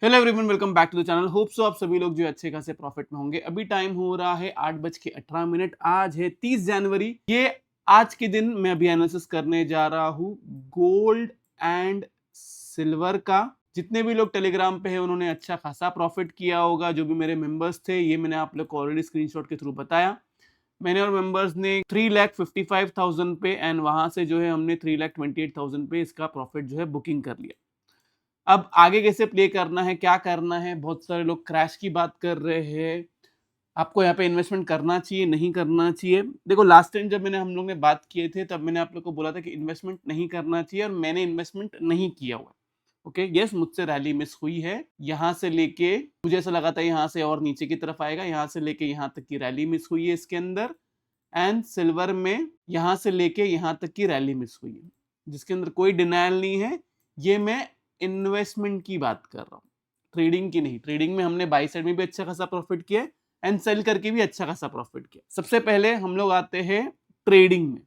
Hello everyone, welcome back to the channel. Hope so आप सभी लोग जो अच्छे खासे प्रॉफिट में होंगे। अभी टाइम हो रहा है 8:18। आज है 30 जनवरी। ये आज के दिन मैं अभी एनालिसिस करने जा रहा हूँ गोल्ड एंड सिल्वर का। जितने भी लोग टेलीग्राम पे हैं उन्होंने अच्छा खासा प्रॉफिट किया होगा। जो भी मेरे मेंबर्स थे, ये मैंने आप लोग को ऑलरेडी स्क्रीनशॉट के थ्रू बताया। मैंने और मेंबर्स ने 3,55,000 पे एंड वहां से जो है हमने 3,28,000 पे इसका प्रॉफिट जो है बुकिंग कर लिया। अब आगे कैसे प्ले करना है, क्या करना है? बहुत सारे लोग क्रैश की बात कर रहे हैं। आपको यहाँ पे इन्वेस्टमेंट करना चाहिए, नहीं करना चाहिए? देखो, लास्ट टाइम जब हम लोग ने बात किए थे तब मैंने आप लोग को बोला था कि इन्वेस्टमेंट नहीं करना चाहिए और मैंने इन्वेस्टमेंट नहीं किया हुआ। ओके, यस, मुझसे रैली मिस हुई है। यहाँ से लेके मुझे ऐसा लगा था यहाँ से और नीचे की तरफ आएगा, यहाँ से लेके यहाँ तक की रैली मिस हुई है इसके अंदर। एंड सिल्वर में यहाँ से लेके यहाँ तक की रैली मिस हुई है, जिसके अंदर कोई डिनायल नहीं है। ये मैं इन्वेस्टमेंट की बात कर रहा हूँ, ट्रेडिंग की नहीं। ट्रेडिंग में हमने बाई साइड में भी अच्छा खासा प्रॉफिट किया एंड सेल करके भी अच्छा खासा प्रॉफिट किया। सबसे पहले हम लोग आते हैं ट्रेडिंग में।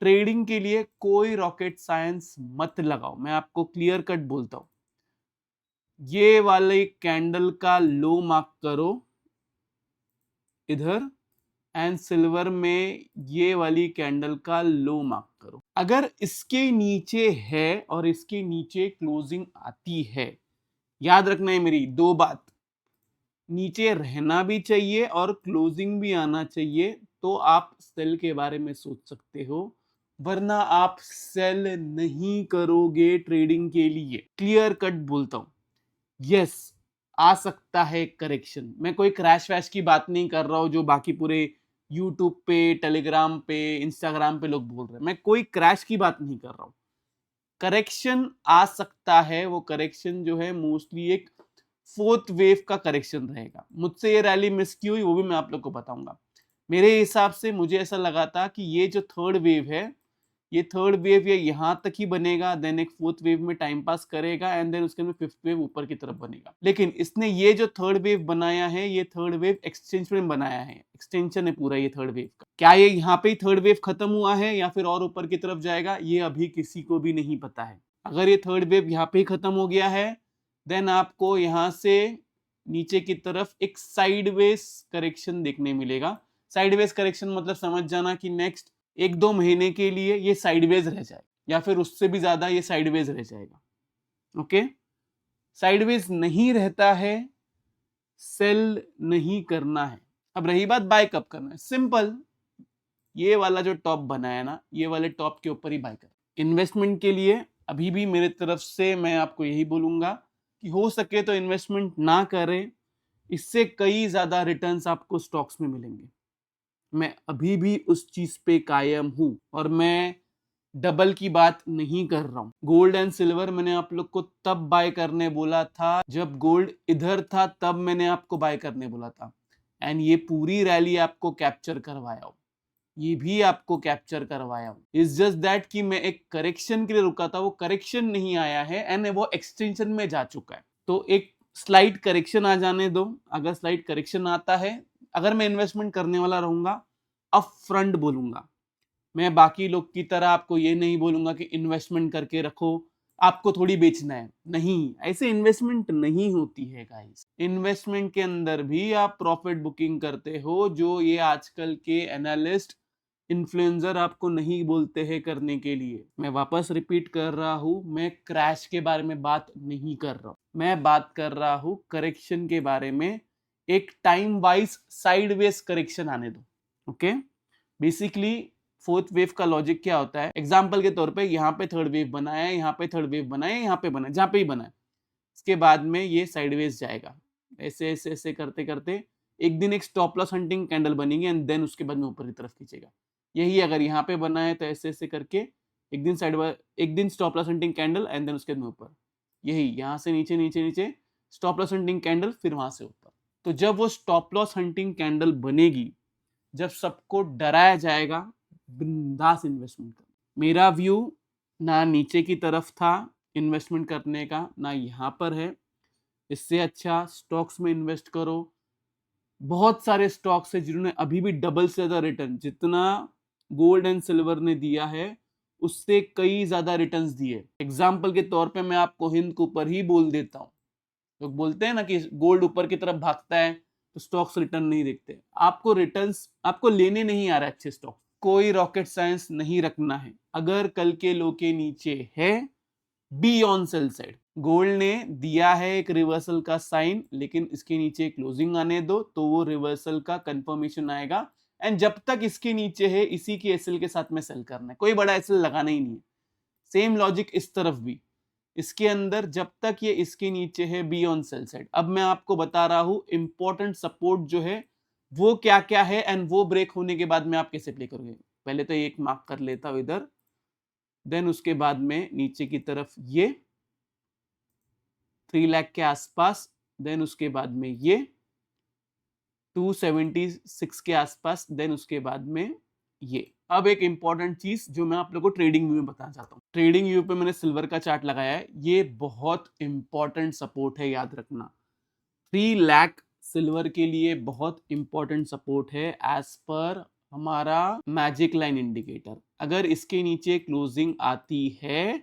ट्रेडिंग के लिए कोई रॉकेट साइंस मत लगाओ, मैं आपको क्लियर कट बोलता हूं। ये वाले कैंडल का लो मार्क करो इधर, एंड सिल्वर में ये वाली कैंडल का लो मार्क करो। अगर इसके नीचे है और इसके नीचे क्लोजिंग आती है, याद रखना है मेरी दो बात, नीचे रहना भी चाहिए और क्लोजिंग भी आना चाहिए, तो आप सेल के बारे में सोच सकते हो, वरना आप सेल नहीं करोगे ट्रेडिंग के लिए। क्लियर कट बोलता हूं। यस, आ सकता है करेक्शन। मैं कोई क्रैश वैश की बात नहीं कर रहा हूं जो बाकी पूरे यूट्यूब पे, टेलीग्राम पे, इंस्टाग्राम पे लोग बोल रहे हैं। मैं कोई क्रैश की बात नहीं कर रहा हूं। करेक्शन आ सकता है। वो करेक्शन जो है मोस्टली एक फोर्थ वेव का करेक्शन रहेगा। मुझसे ये रैली मिस की हुई वो भी मैं आप लोग को बताऊंगा। मेरे हिसाब से मुझे ऐसा लगा था कि ये जो थर्ड वेव है, ये थर्ड वेव ये यहाँ तक ही बनेगा, देन एक फोर्थ वेव में टाइम पास करेगा एंड देन उसके अंदर फिफ्थ वेव ऊपर की तरफ बनेगा। लेकिन इसने ये जो थर्ड वेव बनाया है, ये थर्ड वेव एक्सटेंशन में बनाया है। एक्सटेंशन है पूरा ये थर्ड वेव का। क्या ये यहाँ पे ही थर्ड वेव खत्म हुआ है या फिर और ऊपर की तरफ जाएगा, ये अभी किसी को भी नहीं पता है। अगर ये थर्ड वेव यहाँ पे ही खत्म हो गया है, देन आपको यहाँ से नीचे की तरफ एक साइडवेज करेक्शन देखने मिलेगा। साइडवेज करेक्शन मतलब समझ जाना कि नेक्स्ट 1-2 महीने के लिए ये साइडवेज रह जाए या फिर उससे भी ज्यादा ये साइडवेज रह जाएगा। ओके, साइडवेज नहीं रहता है, सेल नहीं करना है। अब रही बात बाय कब करना है, सिंपल, ये वाला जो टॉप बना है ना, ये वाले टॉप के ऊपर ही बाय कर। इन्वेस्टमेंट के लिए अभी भी मेरे तरफ से मैं आपको यही बोलूंगा कि हो सके तो इन्वेस्टमेंट ना करें। इससे कई ज्यादा रिटर्न्स आपको स्टॉक्स में मिलेंगे। मैं अभी भी उस चीज पे कायम हूं और मैं डबल की बात नहीं कर रहा हूं। गोल्ड एंड सिल्वर मैंने आप लोग को तब बाय करने बोला था जब गोल्ड इधर था, तब मैंने आपको बाय करने बोला था एंड ये पूरी रैली आपको कैप्चर करवाया हूं। ये भी आपको कैप्चर करवाया हूं। इट्स जस्ट दैट कि मैं एक करेक्शन के लिए रुका था, वो करेक्शन नहीं आया है एंड वो एक्सटेंशन में जा चुका है। तो एक स्लाइड करेक्शन आ जाने दो। अगर स्लाइड करेक्शन आता है, अगर मैं इन्वेस्टमेंट करने वाला रहूंगा, अप फ्रंट बोलूंगा। मैं बाकी लोग की तरह आपको ये नहीं बोलूंगा कि इन्वेस्टमेंट करके रखो, आपको थोड़ी बेचना है। नहीं, ऐसे इन्वेस्टमेंट नहीं होती है गाइस। इन्वेस्टमेंट के अंदर भी आप प्रॉफिट बुकिंग करते हो, जो ये आजकल के एनालिस्ट, इन्फ्लुएंसर आपको नहीं बोलते हैं करने के लिए। मैं वापस रिपीट कर रहा हूं, मैं क्रैश के बारे में बात नहीं कर रहा हूं। मैं बात कर रहा हूं करेक्शन के बारे में। एक टाइम वाइज साइडवेज करेक्शन आने दो। ओके, बेसिकली फोर्थ वेव का लॉजिक क्या होता है? एग्जाम्पल के तौर पे यहाँ पे थर्ड वेव बनाया है, यहाँ पे थर्ड वेव बनाया है, यहाँ पे बना, जहाँ पे ही बना है, इसके बाद में ये साइडवेज जाएगा। ऐसे ऐसे ऐसे करते करते एक दिन एक स्टॉप लॉस हंटिंग कैंडल बनेगी एंड देन उसके बाद में ऊपर की तरफ खींचेगा। यही अगर यहाँ पे बना है तो ऐसे ऐसे करके एक दिन एक दिन stop loss hunting candle and then उसके बाद में ऊपर। यही यहाँ से नीचे नीचे नीचे स्टॉप लॉस हंटिंग कैंडल, फिर वहां से ऊपर। तो जब वो स्टॉप लॉस हंटिंग कैंडल बनेगी, जब सबको डराया जाएगा, बिंदास इन्वेस्टमेंट कर। मेरा व्यू ना नीचे की तरफ था इन्वेस्टमेंट करने का, ना यहाँ पर है। इससे अच्छा स्टॉक्स में इन्वेस्ट करो। बहुत सारे स्टॉक्स है जिन्होंने अभी भी डबल से ज्यादा रिटर्न, जितना गोल्ड एंड सिल्वर ने दिया है उससे कई ज्यादा रिटर्न्स दिए। एग्जाम्पल के तौर पे मैं आपको हिंद कूपर ही बोल देता हूँ। लोग बोलते हैं ना कि गोल्ड ऊपर की तरफ भागता है तो स्टॉक्स रिटर्न नहीं देखते। आपको रिटर्न्स आपको लेने नहीं आ रहा है अच्छे स्टॉक, कोई रॉकेट साइंस नहीं रखना है। अगर कल के लो के नीचे है, be on sell side. Gold ने दिया है एक रिवर्सल का साइन, लेकिन इसके नीचे क्लोजिंग आने दो तो वो रिवर्सल का कंफर्मेशन आएगा। एंड जब तक इसके नीचे है, इसी की एसएल के साथ में सेल करना है, कोई बड़ा एसएल लगाना ही नहीं है। सेम लॉजिक इस तरफ भी, इसके अंदर जब तक ये इसके नीचे है, बी ऑन सेल साइड। अब मैं आपको बता रहा हूं इंपॉर्टेंट सपोर्ट जो है वो क्या क्या है, एंड वो ब्रेक होने के बाद में आप कैसे प्ले करोगे। पहले तो एक मार्क कर लेता हूं इधर, देन उसके बाद में नीचे की तरफ ये 3 लाख के आसपास, देन उसके बाद में ये 276 के आसपास, देन उसके बाद में ये। अब एक इंपॉर्टेंट चीज जो मैं आप लोगों को ट्रेडिंग व्यू में बताना चाहता हूँ। ट्रेडिंग व्यू पे मैंने सिल्वर का चार्ट लगाया है, ये बहुत इंपॉर्टेंट सपोर्ट है, याद रखना। 3 लाख सिल्वर के लिए बहुत इंपॉर्टेंट सपोर्ट है एज पर हमारा मैजिक लाइन इंडिकेटर। अगर इसके नीचे क्लोजिंग आती है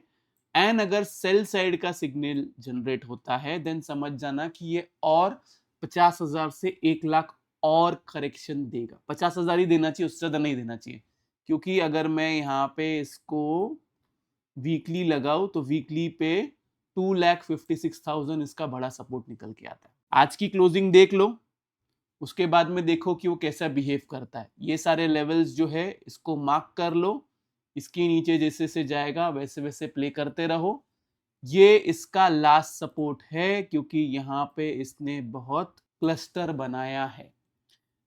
एंड अगर सेल साइड का सिग्नल जनरेट होता है, देन समझ जाना कि ये और 50,000 से 1 लाख और करेक्शन देगा। 50,000 ही देना चाहिए, उससे ज्यादा नहीं देना चाहिए, क्योंकि अगर मैं यहाँ पे इसको वीकली लगाऊं तो वीकली पे 2,56,000 इसका बड़ा सपोर्ट निकल के आता है। आज की क्लोजिंग देख लो, उसके बाद में देखो कि वो कैसा बिहेव करता है। ये सारे लेवल्स जो है इसको मार्क कर लो, इसके नीचे जैसे से जाएगा वैसे वैसे प्ले करते रहो। ये इसका लास्ट सपोर्ट है, क्योंकि यहाँ पे इसने बहुत क्लस्टर बनाया है।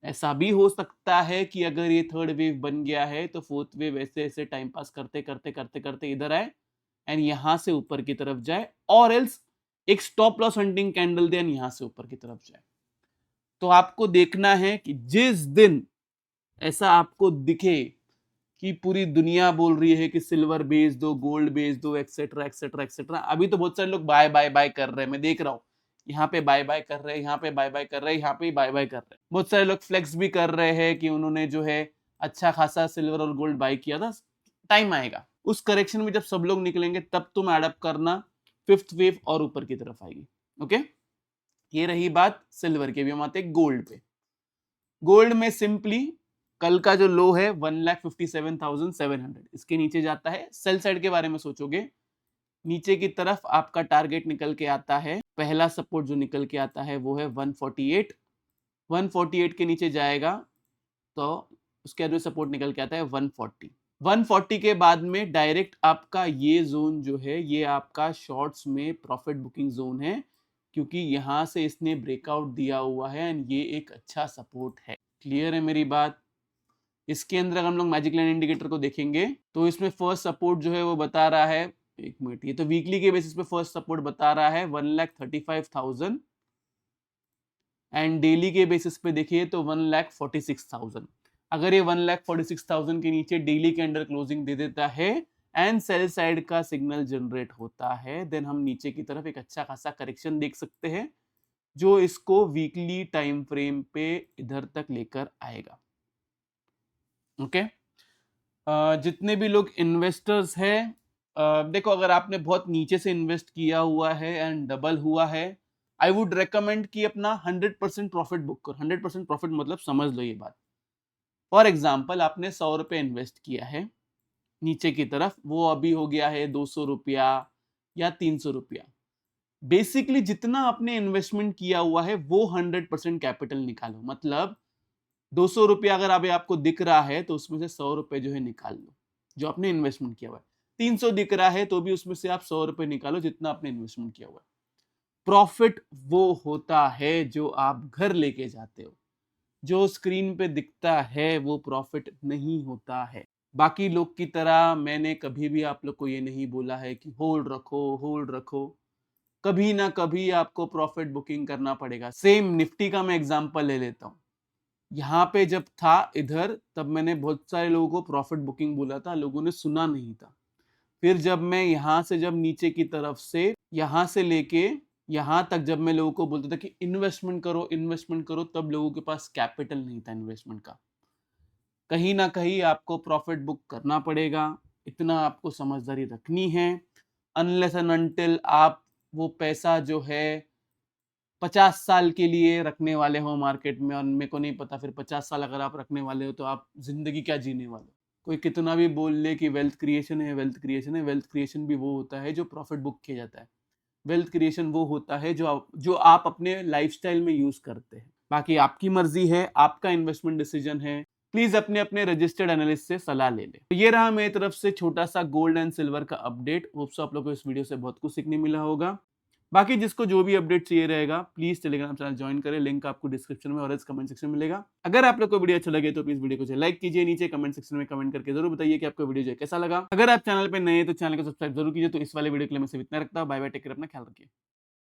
ऐसा भी हो सकता है कि अगर ये थर्ड वेव बन गया है तो फोर्थ वेव ऐसे ऐसे टाइम पास करते करते करते करते इधर आए एंड यहां से ऊपर की तरफ जाए, और एल्स एक स्टॉप लॉस हंटिंग कैंडल दे यहां से ऊपर की तरफ जाए। तो आपको देखना है कि जिस दिन ऐसा आपको दिखे कि पूरी दुनिया बोल रही है कि सिल्वर बेच दो, गोल्ड बेच दो, एक्सेट्रा एक्सेट्रा एक्सेट्रा। अभी तो बहुत सारे लोग बाय बाय बाय कर रहे हैं, मैं देख रहा हूँ। यहाँ पे बाय बाय कर रहे हैं, यहाँ पे बाय बाय कर रहे हैं, यहाँ पे बाय बाय कर रहे हैं। बहुत सारे लोग फ्लेक्स भी कर रहे हैं कि उन्होंने जो है अच्छा खासा सिल्वर और गोल्ड बाय किया था। टाइम आएगा, उस करेक्शन में जब सब लोग निकलेंगे तब तुम एडअप करना, फिफ्थ वेव और ऊपर की तरफ आएगी। ओके, ये रही बात सिल्वर की। भी हम आते गोल्ड पे। गोल्ड में सिंपली कल का जो लो है 1,57,700, इसके नीचे जाता है। सेल साइड के बारे में सोचोगे, नीचे की तरफ आपका टारगेट निकल के आता है, पहला सपोर्ट जो निकल के आता है वो है 148। 148 के नीचे जाएगा तो उसके बाद सपोर्ट निकल के आता है 140। 140 के बाद में डायरेक्ट आपका ये जोन जो है, ये आपका शॉर्ट्स में प्रॉफिट बुकिंग जोन है, क्योंकि यहां से इसने ब्रेकआउट दिया हुआ है एंड ये एक अच्छा सपोर्ट है। क्लियर है मेरी बात? इसके अंदर अगर हम लोग मैजिक लाइन इंडिकेटर को देखेंगे तो इसमें फर्स्ट सपोर्ट जो है वो बता रहा है, एक मिनट, ये तो वीकली के बेसिस पे फर्स्ट सपोर्ट बता रहा है 1,35,000 एंड डेली के बेसिस पे देखिए तो 1,46,000। अगर ये 1,46,000 के नीचे डेली के अंडर क्लोजिंग दे देता है एंड सेल साइड का सिग्नल जनरेट होता है, देन हम नीचे की तरफ एक अच्छा खासा करेक्शन देख सकते हैं जो इसको वीकली टाइम फ्रेम पे इधर तक लेकर आएगा। ओके, जितने भी लोग इन्वेस्टर्स हैं, देखो अगर आपने बहुत नीचे से इन्वेस्ट किया हुआ है एंड डबल हुआ है, आई वुड रेकमेंड कि अपना 100% प्रॉफिट बुक करो। 100% प्रॉफिट मतलब समझ लो ये बात। फॉर एग्जाम्पल आपने 100 रुपए इन्वेस्ट किया है नीचे की तरफ, वो अभी हो गया है 200 रुपया या 300 रुपया। बेसिकली जितना आपने इन्वेस्टमेंट किया हुआ है वो 100% कैपिटल निकालो। मतलब 200 रुपया अगर अभी आपको दिख रहा है तो उसमें से 100 रुपए जो है निकाल लो जो आपने इन्वेस्टमेंट किया हुआ है। 300 दिख रहा है तो भी उसमें से आप 100 रुपए निकालो जितना आपने इन्वेस्टमेंट किया हुआ है। प्रॉफिट वो होता है जो आप घर लेके जाते हो, जो स्क्रीन पे दिखता है वो प्रॉफिट नहीं होता है। बाकी लोग की तरह मैंने कभी भी आप लोग को ये नहीं बोला है कि होल्ड रखो होल्ड रखो। कभी ना कभी आपको प्रॉफिट बुकिंग करना पड़ेगा। सेम निफ्टी का मैं एग्जांपल ले लेता हूं। यहाँ पे जब था इधर, तब मैंने बहुत सारे लोगों को प्रॉफिट बुकिंग बोला था, लोगों ने सुना नहीं था। फिर जब मैं यहाँ से जब नीचे की तरफ से यहाँ से लेके यहाँ तक जब मैं लोगों को बोलता था कि इन्वेस्टमेंट करो, तब लोगों के पास कैपिटल नहीं था इन्वेस्टमेंट का। कहीं ना कहीं आपको प्रॉफिट बुक करना पड़ेगा, इतना आपको समझदारी रखनी है। अनलेस एंड अनटिल आप वो पैसा जो है 50 साल के लिए रखने वाले हो मार्केट में, और मेरे को नहीं पता फिर 50 साल अगर आप रखने वाले हो तो आप जिंदगी क्या जीने वाले हो। कोई कितना भी बोल ले कि वेल्थ क्रिएशन है, वेल्थ क्रिएशन है, वेल्थ क्रिएशन भी वो होता है जो प्रॉफिट बुक किया जाता है। वेल्थ क्रिएशन वो होता है जो आप अपने लाइफस्टाइल में यूज करते हैं। बाकी आपकी मर्जी है, आपका इन्वेस्टमेंट डिसीजन है। प्लीज अपने अपने रजिस्टर्ड एनालिस्ट से सलाह ले ले। तो ये रहा मेरी तरफ से छोटा सा गोल्ड एंड सिल्वर का अपडेट। होप्स आप लोगों को इस वीडियो से बहुत कुछ सीखने मिला होगा। बाकी जिसको जो भी अपडेट चाहिए रहेगा प्लीज टेलीग्राम चैनल ज्वाइन करें, लिंक आपको डिस्क्रिप्शन में और कमेंट सेक्शन में मिलेगा। अगर आप लोग को वीडियो अच्छा लगे तो प्लीज वीडियो को लाइक कीजिए, नीचे कमेंट सेक्शन में कमेंट करके जरूर बताइए कि आपको वीडियो जो कैसा लगा। अगर आप चैनल पे नए हैं तो चैनल को सब्सक्राइब जरूर कीजिए। तो इस वाले वीडियो के लिए मैं सिर्फ इतना रखता हूं। बाय बाय, टेक केयर, अपना ख्याल रखिए।